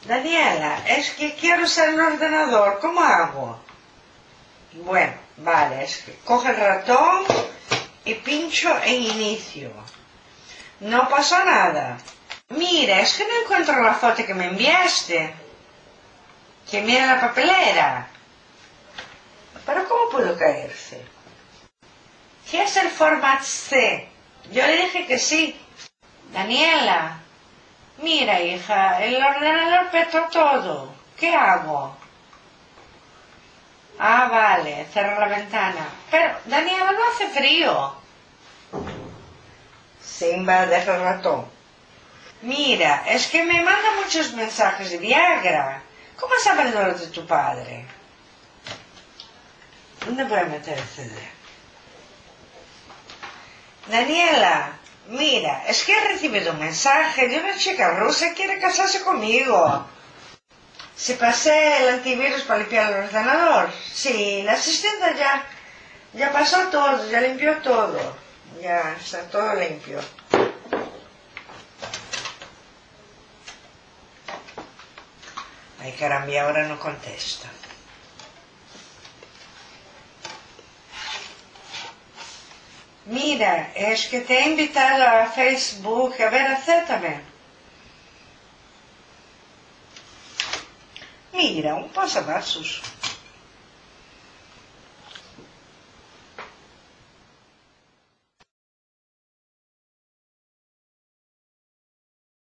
Daniela, es que quiero usar el ordenador, ¿cómo hago? Bueno, vale, es que coge el ratón y pincho en inicio. No pasó nada. Mira, es que no encuentro la foto que me enviaste. Que mira la papelera. ¿Pero cómo pudo caerse? ¿Qué es el Format C? Yo le dije que sí. Daniela, mira hija, el ordenador petó todo. ¿Qué hago? Ah, vale, cerra la ventana. Pero, Daniela, no hace frío. Simba, deja el ratón. Mira, es que me manda muchos mensajes de Viagra. ¿Cómo sabes los de tu padre? ¿Dónde voy a meter el CD? Daniela, mira, es que he recibido un mensaje de una chica rusa que quiere casarse conmigo. Si pasé el antivirus para limpiar el ordenador. Sí, la asistente ya pasó todo, ya limpió todo. Ya está todo limpio. Ay, caramba, ahora no contesta. Mira, es que te he invitado a Facebook. A ver, acéptame. Mira, un posavasos.